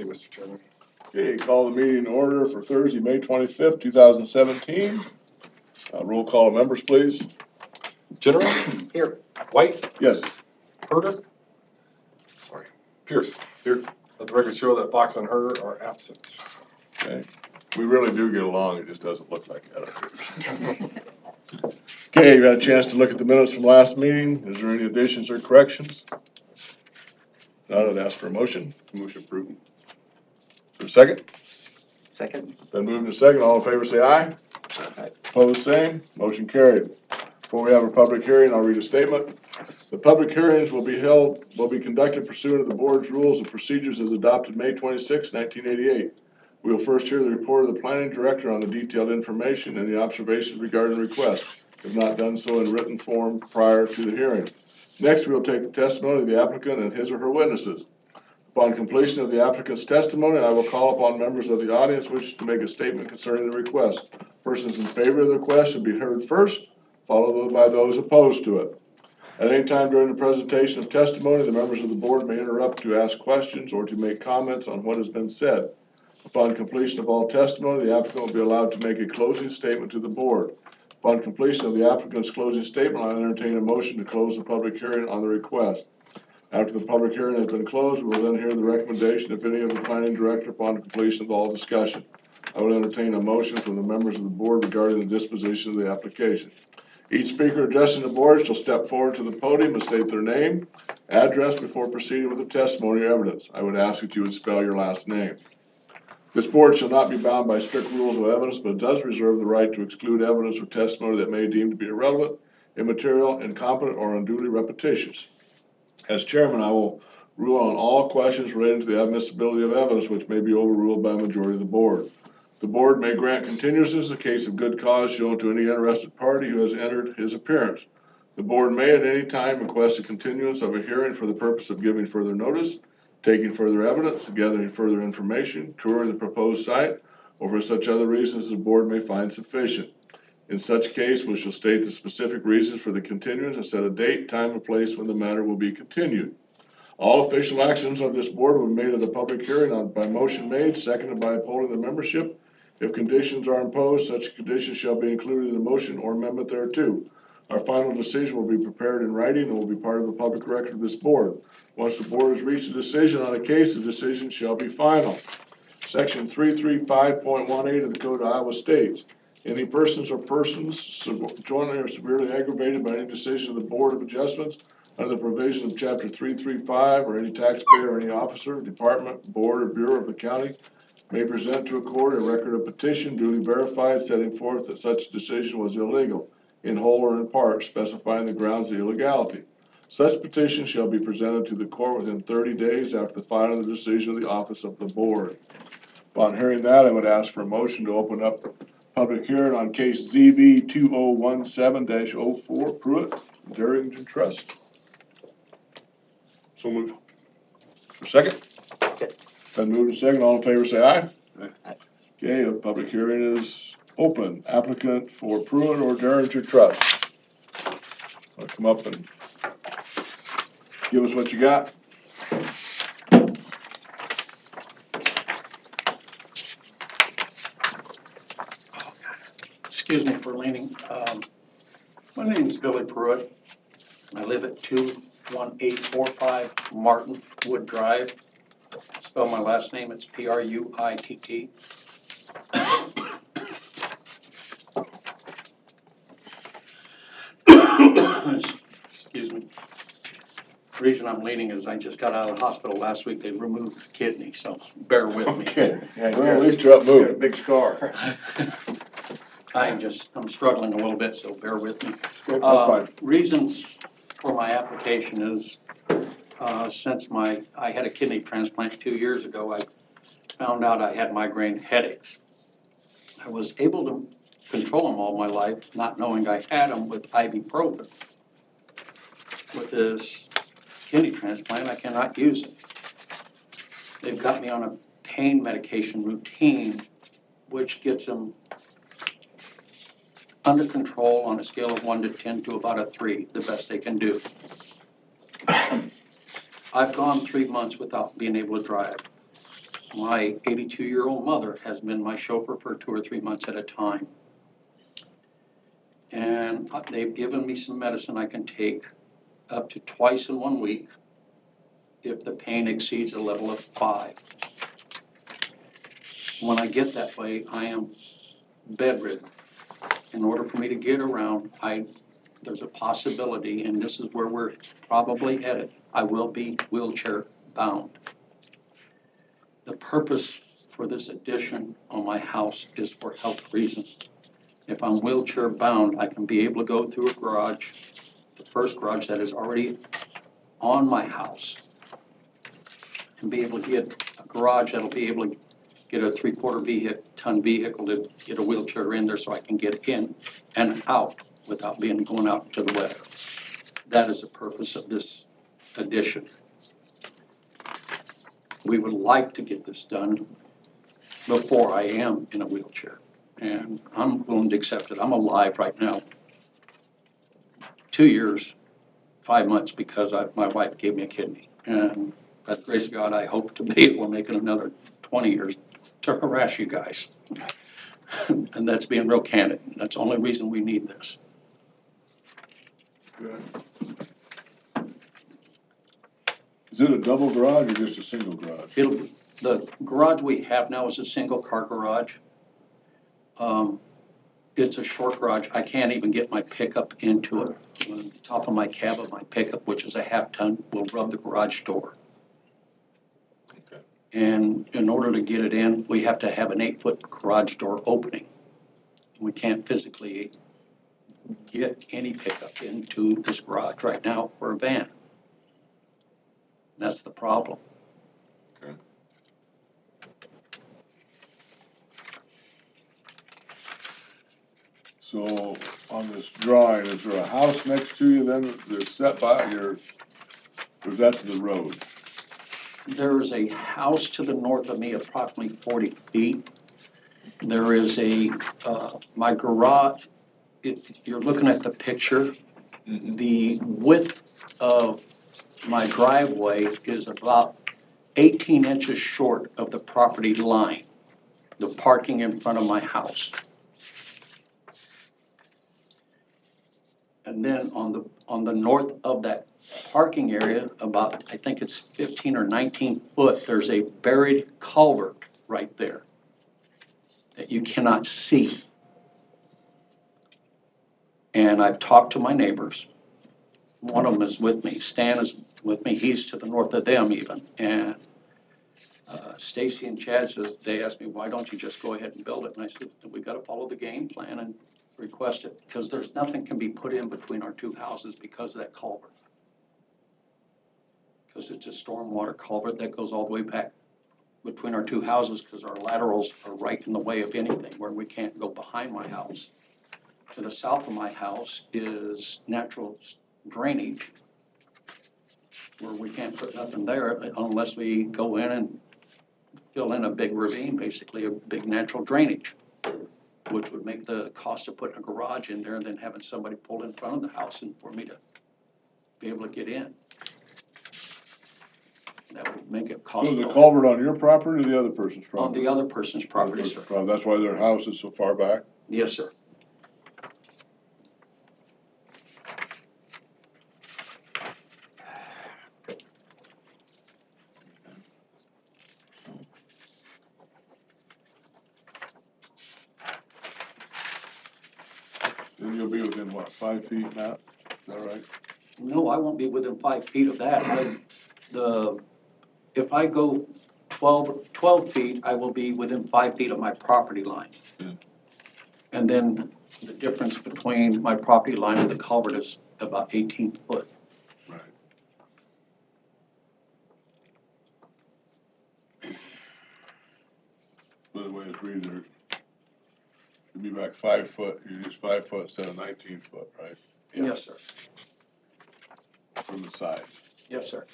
ready, Mr. Chairman. Okay, call the meeting in order for Thursday, May 25th, 2017. Roll call of members, please. General? Here. White? Yes. Herder? Sorry. Pierce? Here. Let the record show that Fox and Herder are absent. Okay. We really do get along, it just doesn't look like that up here. Okay, you got a chance to look at the minutes from last meeting. Is there any additions or corrections? None, I'd ask for a motion. Motion approved. For a second? Second. Been moved to second. All in favor say aye. Aye. Opposed, same. Motion carried. Before we have a public hearing, I'll read a statement. The public hearings will be conducted pursuant to the board's rules and procedures as adopted May 26, 1988. We will first hear the report of the planning director on the detailed information and the observations regarding the request, if not done so in written form prior to the hearing. Next, we will take the testimony of the applicant and his or her witnesses. Upon completion of the applicant's testimony, I will call upon members of the audience wishing to make a statement concerning the request. Persons in favor of the request should be heard first, followed by those opposed to it. At any time during the presentation of testimony, the members of the board may interrupt to ask questions or to make comments on what has been said. Upon completion of all testimony, the applicant will be allowed to make a closing statement to the board. Upon completion of the applicant's closing statement, I entertain a motion to close the public hearing on the request. After the public hearing has been closed, we will then hear the recommendation, if any, of the planning director upon completion of all discussion. I will entertain a motion from the members of the board regarding the disposition of the application. Each speaker addressing the board shall step forward to the podium and state their name, address before proceeding with the testimony or evidence. I would ask that you would spell your last name. This board shall not be bound by strict rules of evidence, but does reserve the right to exclude evidence or testimony that may deem to be irrelevant, immaterial, incompetent, or unduly repetitious. As chairman, I will rule on all questions relating to the admissibility of evidence which may be overruled by a majority of the board. The board may grant continuances in the case of good cause shown to any interested party who has entered his appearance. The board may at any time request a continuance of a hearing for the purpose of giving further notice, taking further evidence, gathering further information, touring the proposed site, or for such other reasons the board may find sufficient. In such case, we shall state the specific reasons for the continuance and set a date, time, and place when the matter will be continued. All official actions of this board will be made at a public hearing by motion made, seconded by a poll of the membership. If conditions are imposed, such conditions shall be included in the motion or amendment thereto. Our final decision will be prepared in writing and will be part of the public record of this board. Once the board has reached a decision on a case, the decision shall be final. Section 335.18 of the Code of Iowa states, any persons jointly or severely aggravated by any decision of the Board of Adjustments under the provision of Chapter 335, or any taxpayer or any officer, department, board, or bureau of the county may present to a court a record of petition duly verified setting forth that such decision was illegal, in whole or in part, specifying the grounds of illegality. Such petition shall be presented to the court within 30 days after the filing of the decision of the office of the board. Upon hearing that, I would ask for a motion to open up public hearing on case ZB 2017-04, Pruitt, Darrington Trust. So moved. For second? Okay. Been moved and second. All in favor say aye. Aye. Okay, the public hearing is open. Applicant for Pruitt or Darrington Trust. Want to come up and give us what you got? Excuse me for leaning. My name is Billy Pruitt. I live at 21845 Martin Wood Drive. Spell my last name, it's Pruitt. Excuse me. The reason I'm leaning is I just got out of the hospital last week. They removed the kidney, so bear with me. Okay. Well, at least you're up moving. Big scar. I'm struggling a little bit, so bear with me. That's fine. Reasons for my application is, since I had a kidney transplant 2 years ago, I found out I had migraine headaches. I was able to control them all my life, not knowing I had them with ibuprofen. With this kidney transplant, I cannot use it. They've got me on a pain medication routine, which gets them under control on a scale of 1 to 10 to about a 3, the best they can do. I've gone 3 months without being able to drive. my 82-year-old mother has been my chauffeur for 2 or 3 months at a time. And they've given me some medicine I can take up to twice in 1 week if the pain exceeds a level of 5. When I get that way, I am bedridden. In order for me to get around, there's a possibility, and this is where we're probably headed, I will be wheelchair bound. The purpose for this addition on my house is for health reasons. If I'm wheelchair bound, I can be able to go through a garage, the first garage that is already on my house, and be able to get a garage that'll be able to get a 3/4 ton vehicle to get a wheelchair in there so I can get in and out without going out to the wet. That is the purpose of this addition. We would like to get this done before I am in a wheelchair, and I'm willing to accept it. I'm alive right now. 2 years, 5 months, because my wife gave me a kidney, and by the grace of God, I hope to be able to make it another 20 years to harass you guys. And that's being real candid. That's the only reason we need this. Good. Is it a double garage or just a single garage? The garage we have now is a single car garage. It's a short garage. I can't even get my pickup into it. The top of my cab of my pickup, which is a 1/2 ton, will rub the garage door. Okay. And in order to get it in, we have to have an 8-foot garage door opening. We can't physically get any pickup into this garage right now for a van. That's the problem. Okay. So on this drawing, is there a house next to you then that's set by your, or is that to the road? There is a house to the north of me, approximately 40 feet. There is my garage, if you're looking at the picture, the width of my driveway is about 18 inches short of the property line, the parking in front of my house. And then on the north of that parking area, about, I think it's 15 or 19 foot, there's a buried culvert right there that you cannot see. And I've talked to my neighbors. One of them is with me. Stan is with me. He's to the north of them even. And Stacy and Chad says, they asked me, why don't you just go ahead and build it? And I said, we got to follow the game plan and request it, because there's nothing can be put in between our two houses because of that culvert. Because it's a stormwater culvert that goes all the way back between our two houses, because our laterals are right in the way of anything, where we can't go behind my house. To the south of my house is natural drainage, where we can't put nothing there unless we go in and fill in a big ravine, basically a big natural drainage, which would make the cost of putting a garage in there and then having somebody pull in front of the house and for me to be able to get in. That would make it cost. So is the culvert on your property or the other person's On property? the other person's property, sir. That's why their house is so far back? Yes, sir. Then you'll be within what, 5 feet, Matt? Is that right? No, I won't be within 5 feet of that. If I go 12 feet, I will be within 5 feet of my property line. Yeah. And then the difference between my property line and the culvert is about 18 foot. Right. By the way it's reading there, you'll be back 5 foot, you're just 5 foot instead of 19 foot, right? Yeah. Yes, sir. From the side. Yes, sir.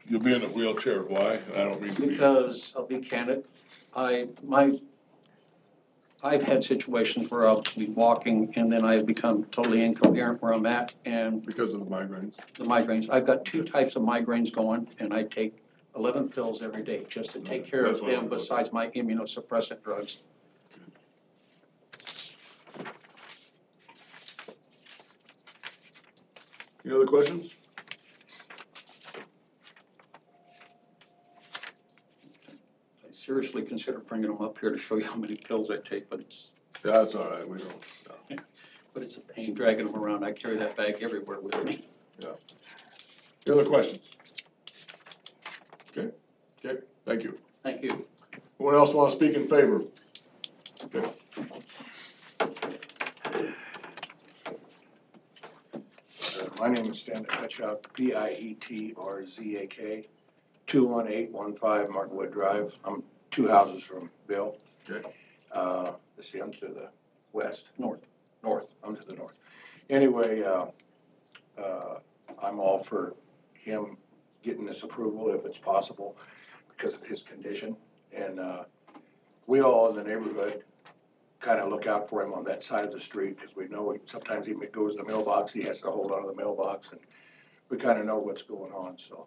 You'll be in a wheelchair, why? I don't mean to be. Because I'll be candid, I've had situations where I'll be walking and then I become totally incoherent where I'm at, and Because of the migraines? the migraines. I've got 2 types of migraines going, and I take 11 pills every day just to take care That's of what I'm them looking besides my immunosuppressant drugs. Any other questions? I seriously consider bringing them up here to show you how many pills I take, but Yeah, that's all right, we don't, no. but it's a pain dragging them around. I carry that bag everywhere with me. Any other questions? Okay, thank you. Thank you. Anyone else want to speak in favor? Okay. My name is Stan Petchak, Pietrzak, 21815 Martinwood Drive. I'm 2 houses from Bill. Okay. Let's see, I'm to the west. North. I'm to the north. Anyway, I'm all for him getting this approval if it's possible because of his condition. And we all in the neighborhood kind of look out for him on that side of the street because we know sometimes he goes to the mailbox, he has to hold on to the mailbox, and we kind of know what's going on. So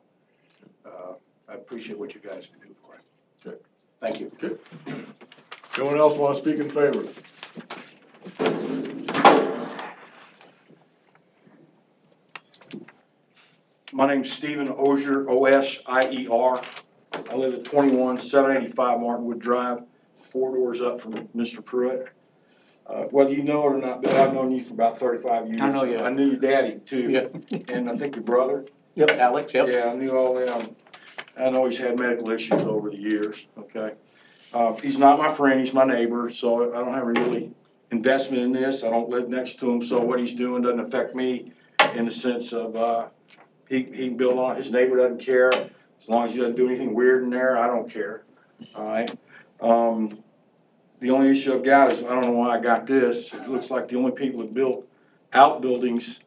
I appreciate what you guys can do for him. Okay. Thank you. Okay. Anyone else want to speak in favor? My name's Stephen Osier, O-S-I-E-R. I live at 21785 Martinwood Drive, 4 doors up from Mr. Pruitt. Whether you know it or not, Bill, I've known you for about 35 years. I know you. I knew your daddy, too. Yeah. And I think your brother. Yep, Alex, yep. Yeah, I knew all them. I know he's had medical issues over the years, okay? He's not my friend, he's my neighbor, so I don't have any really investment in this. I don't live next to him, so what he's doing doesn't affect me in the sense of, he can build on it. His neighbor doesn't care. As long as he doesn't do anything weird in there, I don't care, all right? The only issue I've got is, I don't know why I got this. It looks like the only people that built outbuildings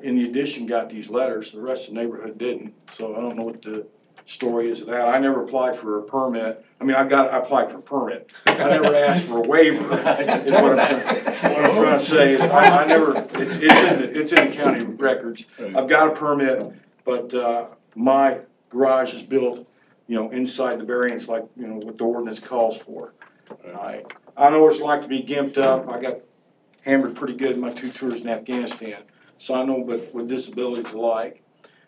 in the addition got these letters. The rest of the neighborhood didn't. So I don't know what the story is of that. I never applied for a permit. I mean, I applied for a permit. I never asked for a waiver. Is what I'm trying to say is I never, it's in the county records. I've got a permit, but my garage is built, you know, inside the variance like, you know, what the ordinance calls for. I know what it's like to be gimped up. I got hammered pretty good in my 2 tours in Afghanistan. So I know what disabilities are like.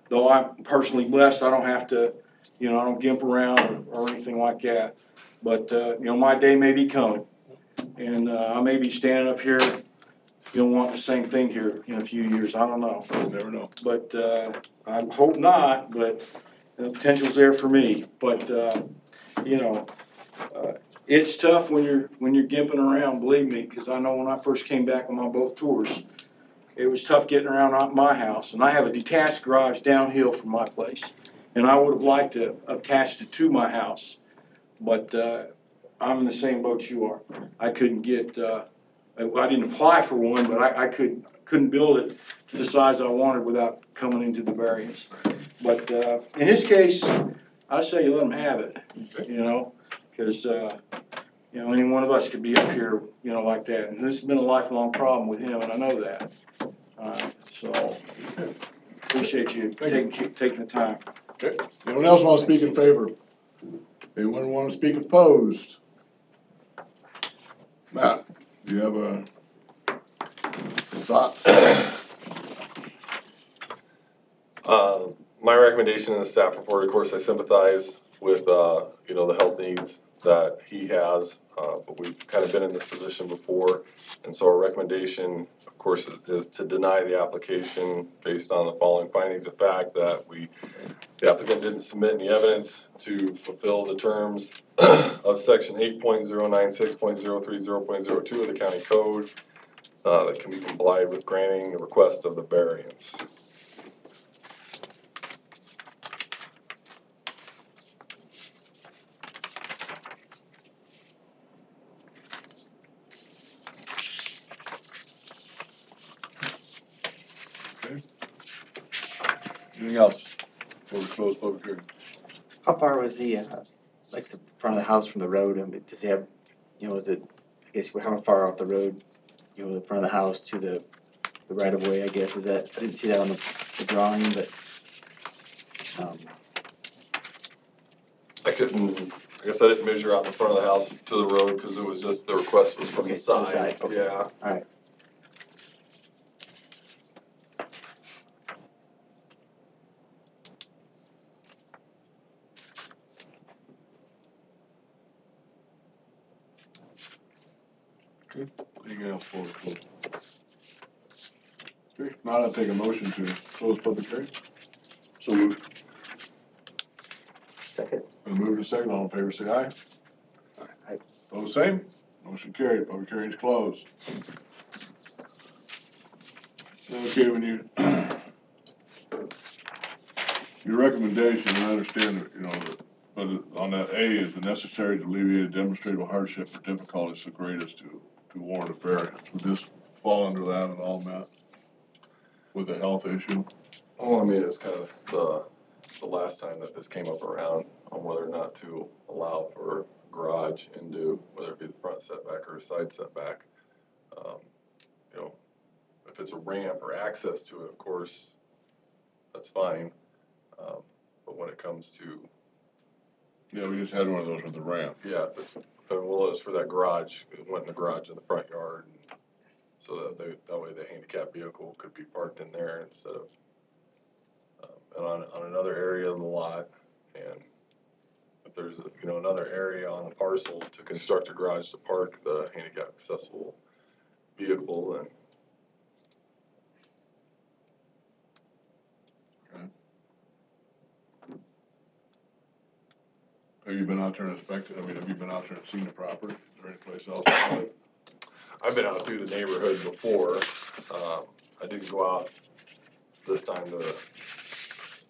Though I'm personally blessed, I don't have to, you know, I don't gimp around or anything like that. But, you know, my day may be coming. And I may be standing up here, you know, wanting the same thing here in a few years. I don't know. You never know. But I hope not, but the potential's there for me. But, you know, it's tough when you're gimping around, believe me, because I know when I first came back on my both tours, it was tough getting around my house. And I have a detached garage downhill from my place. And I would have liked to have attached it to my house. But I'm in the same boat you are. I couldn't get, I didn't apply for one, but I couldn't build it to the size I wanted without coming into the variance. But in his case, I say you let him have it, you know, because, you know, any one of us could be up here, you know, like that. And this has been a lifelong problem with him, and I know that. So, appreciate you taking the time. Okay. Anyone else want to speak in favor? Anyone want to speak opposed? Matt, do you have some thoughts? My recommendation in the staff report, of course, I sympathize with, you know, the health needs that he has, but we've kind of been in this position before. And so our recommendation, of course, is to deny the application based on the following findings of fact, that the applicant didn't submit any evidence to fulfill the terms of section 8.096.030.02 of the county code that can be complied with granting the request of the variance. Okay. Anything else? before we close public hearing? How far was the, like the front of the house from the road? I mean, does he have, you know, is it, I guess, how far off the road, you know, the front of the house to the right of way, I guess, is that, I didn't see that on the drawing, but, I guess I didn't measure out the front of the house to the road, because it was just, the request was from Okay, the to the side. side, okay. Yeah. alright. Anything else for close? Okay, now I'll take a motion to close public hearing. So moved. Second? Been moved to second, all in favor, say aye. Aye. Opposed, same. Motion carried, public hearing is closed. Okay, when you, your recommendation, I understand that, you know, that, but on that A is the necessary to alleviate demonstrable hardship or difficulty so great as to warrant a variance. Would this fall under that at all, Matt? With a health issue? Well, I mean, it's kind of the last time that this came up around on whether or not to allow for garage into, whether it be the front setback or a side setback. You know, if it's a ramp or access to it, of course, that's fine. But when it comes to, Yeah, we just had one of those with the ramp. yeah, if it was for that garage, it went in the garage in the front yard, and so that way the handicap vehicle could be parked in there instead of, and on another area of the lot, and if there's, you know, another area on the parcel to construct a garage to park the handicap accessible vehicle, then Have you been out there and inspected, I mean, have you been out there and seen the property? Is there any place else? I've been out through the neighborhood before. I didn't go out this time to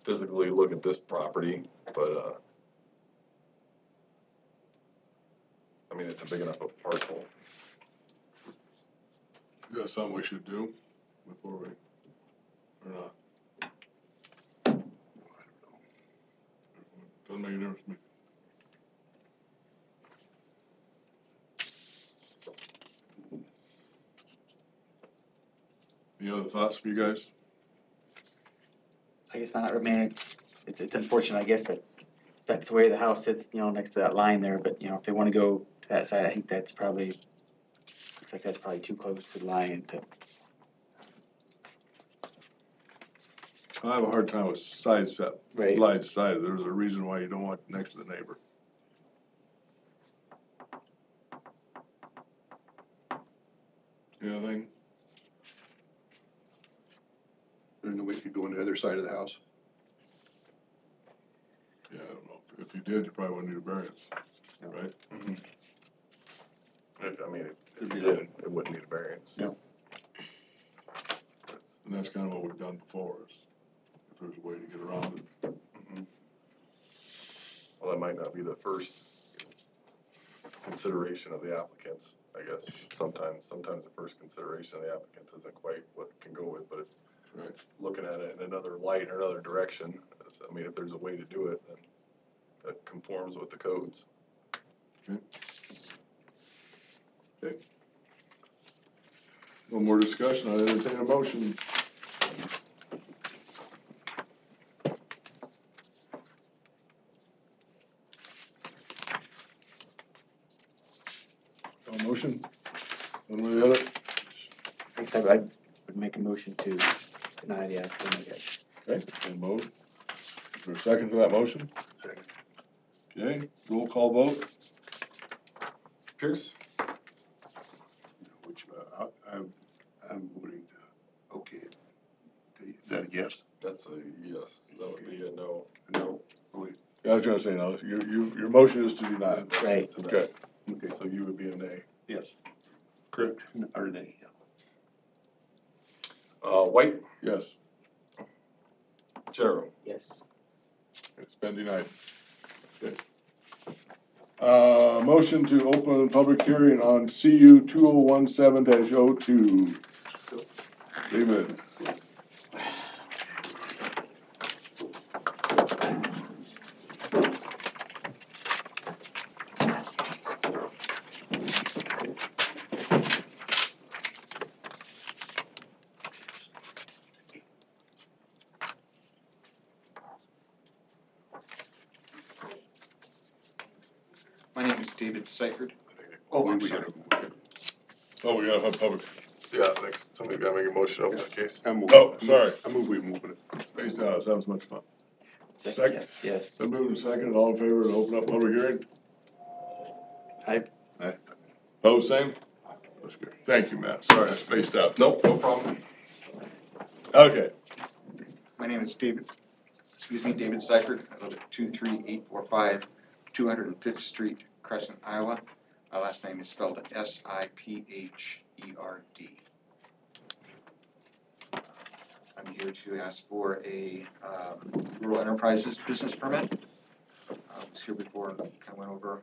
physically look at this property, but, I mean, it's a big enough a parcel. Is that something we should do before we, or not? Doesn't make a difference to me. Any other thoughts for you guys? I guess not, I mean, it's unfortunate, I guess, that that's the way the house sits, you know, next to that line there, but, you know, if they wanna go to that side, I think that's probably, looks like that's probably too close to the line to, I have a hard time with side set, right? light side, there's a reason why you don't want it next to the neighbor. Anything? There's no way you could go on the other side of the house. Yeah, I don't know, if you did, you probably wouldn't need a variance, right? I mean, if you did, it wouldn't need a variance. Yeah. And that's kind of what we've done before, is if there's a way to get around it. Well, that might not be the first consideration of the applicants, I guess. Sometimes the first consideration of the applicants isn't quite what it can go with, but Right. looking at it in another light or another direction, I mean, if there's a way to do it, then that conforms with the codes. Okay. No more discussion, I entertain a motion. No motion? One way or the other? I guess I would make a motion to deny the applicant, I guess. Okay, and vote. Is there a second to that motion? Second. Okay, roll call vote. Pierce? Which, I'm voting to, okay. Is that a yes? That's a yes. That would be a no. No? Okay. Yeah, I was gonna say, no, your motion is to deny it. Right. Okay, Okay. So you would be a nay. Yes. Correct. Or nay, yeah. White? yes, General? Yes. it's been denied. Okay. Motion to open public hearing on CU 2017-02. David. My name is David Seifert. Oh, I'm We sorry. Oh, we gotta have public. Yeah, next, somebody gotta make a motion to open the case. Oh, sorry. I move we move it. Spaced out, that was much fun. Second, yes, yes. Been moved and seconded, all in favor to open up public hearing? Aye. Opposed, same? That's good. Thank you, Matt. Sorry, I spaced out. Nope, no problem. Okay. My name is David Seifert. I live at 23845 205th Street, Crescent, Iowa. My last name is spelled Sipherd. I'm here to ask for a rural enterprises business permit. I was here before and kind of went over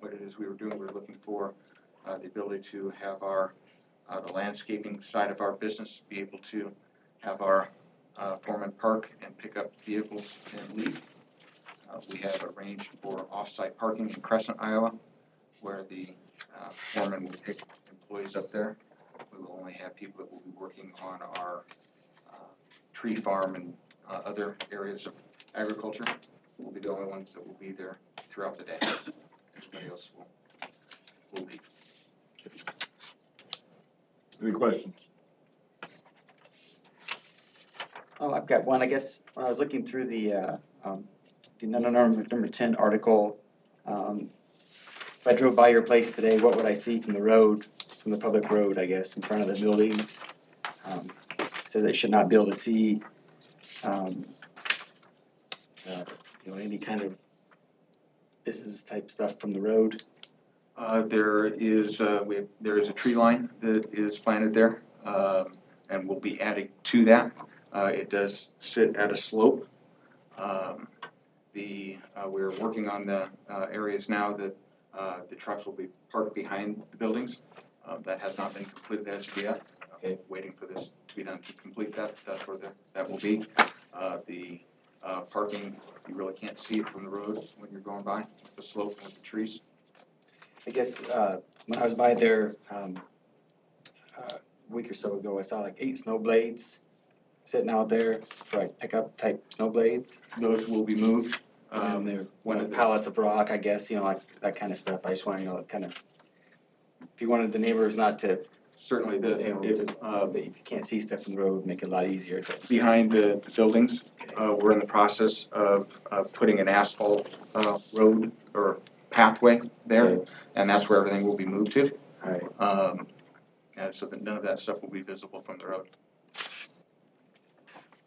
what it is we were doing. We were looking for the ability to have our the landscaping side of our business be able to have our foreman park and pick up vehicles and leave. We have arranged for off-site parking in Crescent, Iowa, where the foreman will pick employees up there. We will only have people that will be working on our tree farm and other areas of agriculture. We'll be the only ones that will be there throughout the day. Everybody else will leave. Any questions? Oh, I've got one, I guess, when I was looking through the number 10 article, if I drove by your place today, what would I see from the road, from the public road, I guess, in front of the buildings? It says I should not be able to see, any kind of business type stuff from the road. There is a tree line that is planted there, and we'll be adding to that. It does sit at a slope. We're working on the areas now that the trucks will be parked behind the buildings. That has not been completed as of yet. Okay, waiting for this to be done to complete that. That's where that will be. The parking, you really can't see it from the road when you're going by with the slope and with the trees. I guess when I was by there a week or so ago, I saw like 8 snow blades sitting out there for like pickup type snow blades. Those will be moved. And they're one one of the- pallets of rock, I guess, like that kind of stuff. I just want to kind of, if you wanted the neighbors not to, Certainly, if you can't see stuff from the road, make it a lot easier to. behind the buildings, we're in the process of putting an asphalt road or pathway there, Okay. and that's where everything will be moved to. All right. And so that none of that stuff will be visible from the road.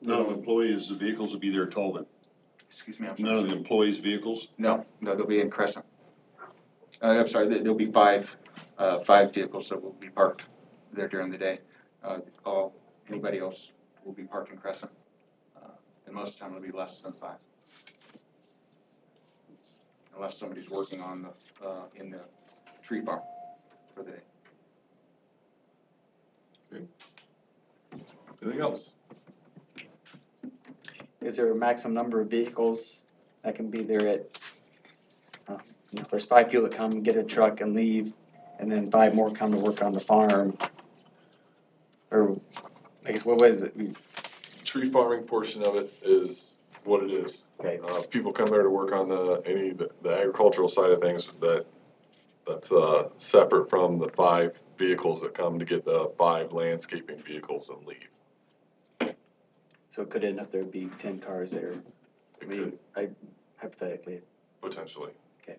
None of the employees' vehicles will be there at all then? Excuse me, I'm None of sorry. the employees' vehicles? No, they'll be in Crescent. I'm sorry, there'll be five vehicles that will be parked there during the day. Anybody else will be parked in Crescent. And most of the time it'll be less than 5. Unless somebody's working on in the tree farm for the day. Anything else? Is there a maximum number of vehicles that can be there at, if there's 5 people that come, get a truck and leave, and then 5 more come to work on the farm? Or, I guess, what was it? Tree farming portion of it is what it is. Okay. People come there to work on the agricultural side of things that's separate from the 5 vehicles that come to get the 5 landscaping vehicles and leave. So it could end up there be 10 cars there. It could, Hypothetically. potentially. Okay.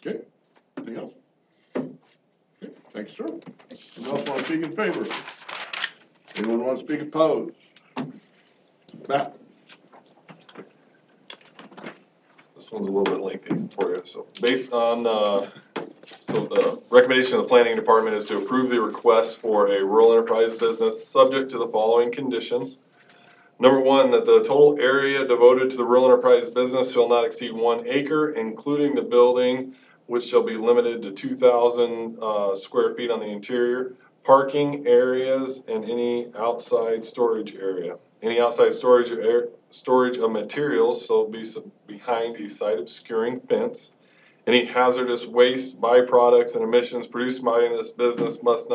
Okay. Anything else? Okay. Thanks, sir. Anyone else want to speak in favor? Anyone want to speak opposed? Matt? This one's a little bit lengthy for you. So based on, so the recommendation of the planning department is to approve the request for a rural enterprise business subject to the following conditions. Number 1, that the total area devoted to the rural enterprise business shall not exceed 1 acre, including the building, which shall be limited to 2,000 square feet on the interior, parking areas, and any outside storage area. Any outside storage of materials shall be behind a site obscuring fence. Any hazardous waste, byproducts, and emissions produced by this business must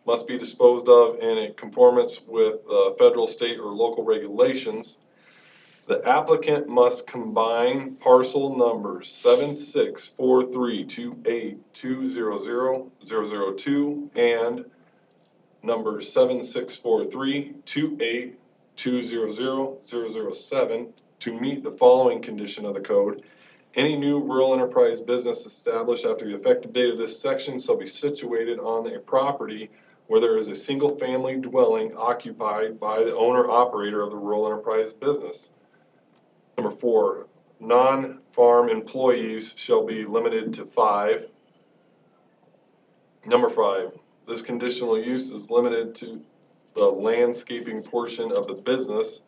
must be disposed of in conformance with federal, state, or local regulations. The applicant must combine parcel numbers 764328200002 and numbers 764328200007 to meet the following condition of the code. Any new rural enterprise business established after the effective date of this section shall be situated on a property where there is a single-family dwelling occupied by the owner-operator of the rural enterprise business. Number 4, non-farm employees shall be limited to 5. Number 5, this conditional use is limited to the landscaping portion of the business.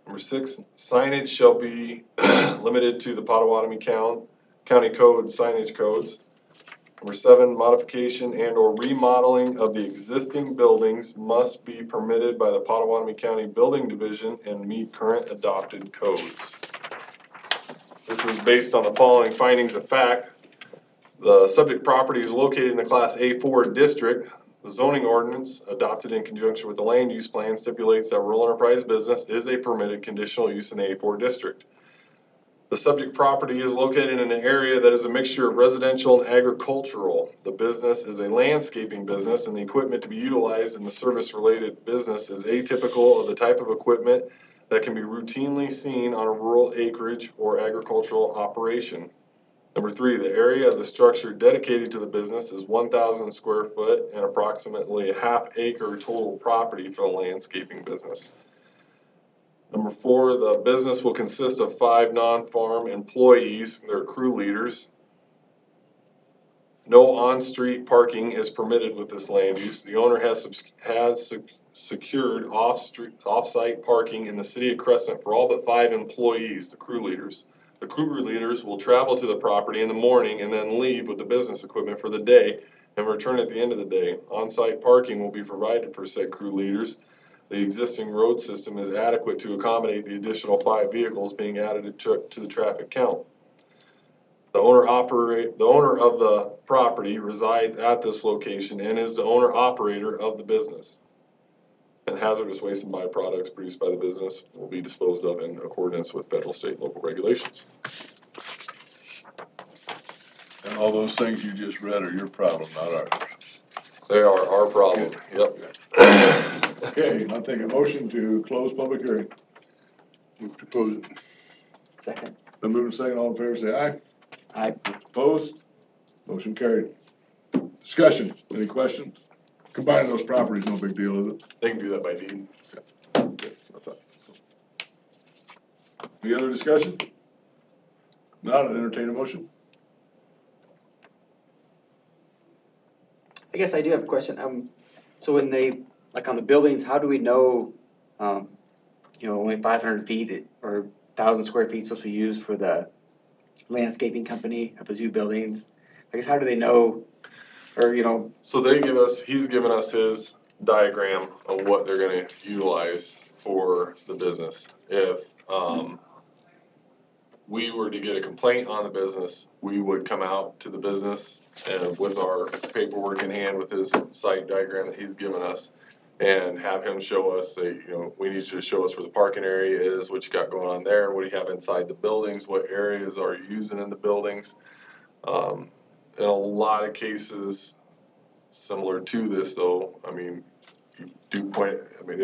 Number 6, signage shall be limited to the Pottawattamie County Code signage codes. Number 7, modification and/or remodeling of the existing buildings must be permitted by the Pottawattamie County Building Division and meet current adopted codes. This is based on the following findings of fact. The subject property is located in the Class A4 district. The zoning ordinance adopted in conjunction with the land use plan stipulates that rural enterprise business is a permitted conditional use in the A4 district. The subject property is located in an area that is a mixture of residential and agricultural. The business is a landscaping business, and the equipment to be utilized in the service-related business is atypical of the type of equipment that can be routinely seen on a rural acreage or agricultural operation. Number 3, the area of the structure dedicated to the business is 1,000 square foot and approximately a half-acre total property for the landscaping business. Number 4, the business will consist of 5 non-farm employees, they're crew leaders. No on-street parking is permitted with this land use. The owner has secured off-site parking in the city of Crescent for all but 5 employees, the crew leaders. The crew leaders will travel to the property in the morning and then leave with the business equipment for the day and return at the end of the day. On-site parking will be provided for said crew leaders. The existing road system is adequate to accommodate the additional 5 vehicles being added to the traffic count. The owner of the property resides at this location and is the owner-operator of the business. And hazardous waste and byproducts produced by the business will be disposed of in accordance with federal, state, and local regulations. And all those things you just read are your problem, not ours. They are our problem, yep. Okay, I'll take a motion to close public hearing. Move to close it. Second. Then move to second, all in favor, say aye. Aye. Opposed? Motion carried. Discussion, any questions? Combining those properties, no big deal, is it? They can do that by deed. Any other discussion? Not, I'd entertain a motion. I guess I do have a question. So when they, like on the buildings, how do we know, only 500 feet or 1,000 square feet is supposed to be used for the landscaping company of the 2 buildings? I guess how do they know, or, So he's given us his diagram of what they're gonna utilize for the business. If, we were to get a complaint on the business, we would come out to the business and with our paperwork in hand with his site diagram that he's given us and have him show us, say, we need you to show us where the parking area is, what you got going on there, what do you have inside the buildings, what areas are you using in the buildings. In a lot of cases, similar to this though, it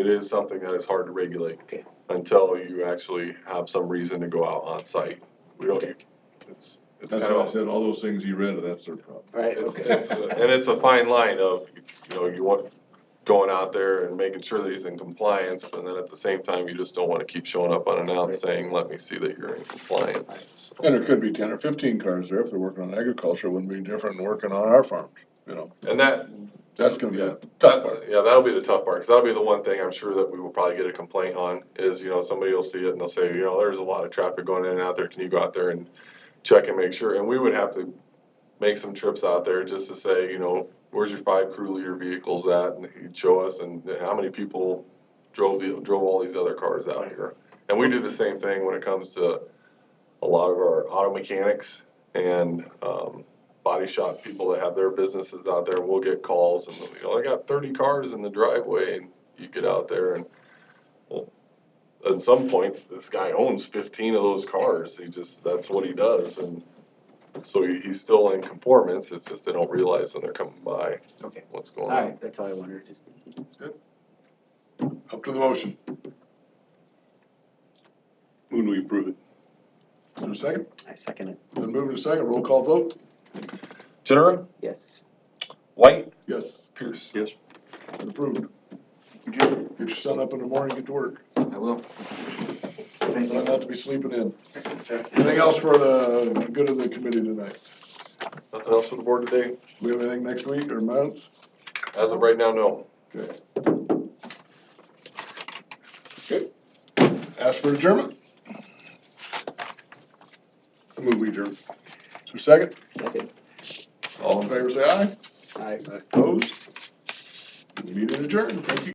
is something that is hard to regulate until you actually have some reason to go out on site. It's That's kind why I of, said all those things you read, that's their problem. right, it's a fine line of, you want going out there and making sure that he's in compliance, but then at the same time, you just don't want to keep showing up unannounced saying, let me see that you're in compliance. So. And there could be 10 or 15 cars there if they're working on agriculture, it wouldn't be different than working on our farms, And that's gonna be a tough part. Yeah, that'll be the tough part, because that'll be the one thing I'm sure that we will probably get a complaint on, is, somebody will see it and they'll say, there's a lot of traffic going in and out there, can you go out there and check and make sure? And we would have to make some trips out there just to say, where's your 5 crew leader vehicles at, and he'd show us, and how many people drove all these other cars out here. And we do the same thing when it comes to a lot of our auto mechanics and body shop people that have their businesses out there, we'll get calls and, you know, I got 30 cars in the driveway, and you get out there and, well, at some points, this guy owns 15 of those cars. That's what he does, and so he's still in conformance. It's just they don't realize when they're coming by Okay. what's going All on. right, that's all I wondered, just. Up to the motion. Move we approve it. Is there a second? I second it, Then moving to second, roll call vote? General, yes. White, Yes, Pierce. Yes. approved. Get your son up in the morning, get to work. I will. Thank Try you. not to be sleeping in. Anything else for the good of the committee tonight? Nothing else for the board today? Do we have anything next week or month? As of right now, no. Okay. Okay. Ask for adjournment? Move we adjourn. Is there a second? Second. All in favor, say aye. Aye. Opposed? Meeting adjourned. Thank you.